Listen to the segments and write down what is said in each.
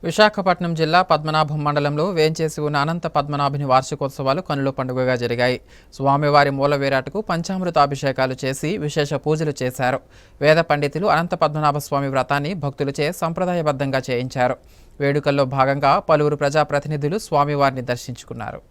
విశాఖపట్నం జిల్లా పద్మనాభం మండలంలో వేంచేసి ఉన్న అనంత పద్మనాభుని వార్షికోత్సవాలు కనుల పండుగగా జరిగాయి. స్వామివారి మూలవిరాట్కు పంచామృతాభిషేకాలు చేసి విశేష పూజలు చేశారు. వేద పండితులు అనంత పద్మనాభ స్వామి వ్రతాన్ని భక్తులచే సంప్రదాయబద్ధంగా చేయించారు. వేడుకల్లో భాగంగా పలువురు ప్రజాప్రతినిధులు స్వామివారిని దర్శించుకున్నారు.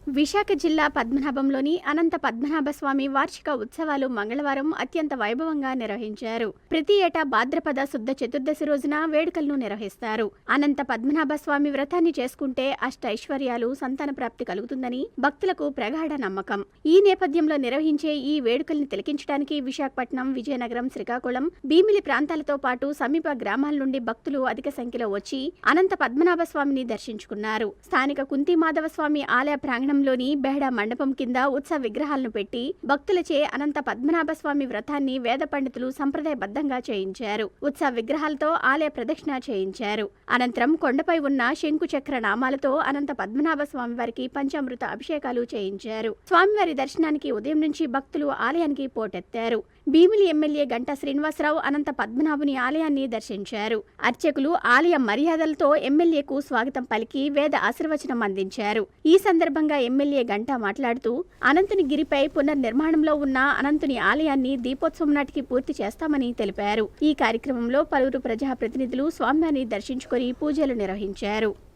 విశాఖ జిల్లా పద్మనాభంలోని అనంత పద్మనాభ స్వామి వార్షిక ఉత్సవాలు మంగళవారం అత్యంత వైభవంగా నిర్వహించారు. ప్రతి ఏటా భాద్రపద శుద్ధ చతుర్దశి రోజున వేడుకలను నిర్వహిస్తారు. అనంత పద్మనాభ స్వామి వ్రతాన్ని చేసుకుంటే అష్ట ఐశ్వర్యాలు, సంతాన ప్రాప్తి కలుగుతుందని భక్తులకు ప్రగాఢ నమ్మకం. ఈ నేపథ్యంలో నిర్వహించే ఈ వేడుకల్ని తిలకించడానికి విశాఖపట్నం, విజయనగరం, శ్రీకాకుళం, భీమిలి ప్రాంతాలతో పాటు సమీప గ్రామాల నుండి భక్తులు అధిక సంఖ్యలో వచ్చి అనంత పద్మనాభ స్వామిని దర్శించుకున్నారు. స్థానిక కుంతిమాధవ స్వామి ఆలయ ప్రాంగణం లోని బెహడా మండపం కింద ఉత్సవ విగ్రహాలను పెట్టి భక్తులచే అనంత పద్మనాభ స్వామి వ్రతాన్ని వేద పండితులు సంప్రదాయబద్ధంగా చేయించారు. ఉత్సవ విగ్రహాలతో ఆలయ ప్రదక్షిణ చేయించారు. అనంతరం కొండపై ఉన్న శంకు చక్ర నామాలతో అనంత పద్మనాభ స్వామి వారికి పంచామృత అభిషేకాలు చేయించారు. స్వామివారి దర్శనానికి ఉదయం నుంచి భక్తులు ఆలయానికి పోటెత్తారు. భీమిలి ఎమ్మెల్యే గంటా శ్రీనివాసరావు అనంత పద్మనాభుని ఆలయాన్ని దర్శించారు. అర్చకులు ఆలయ మర్యాదలతో ఎమ్మెల్యేకు స్వాగతం పలికి వేద ఆశీర్వచనం అందించారు. ఈ సందర్భంగా ఎమ్మెల్యే గంటా మాట్లాడుతూ అనంతుని గిరిపై పునర్నిర్మాణంలో ఉన్న అనంతుని ఆలయాన్ని దీపోత్సవం నాటికి పూర్తి చేస్తామని తెలిపారు. ఈ కార్యక్రమంలో పలువురు ప్రజాప్రతినిధులు స్వామివారిని దర్శించుకొని పూజలు నిర్వహించారు.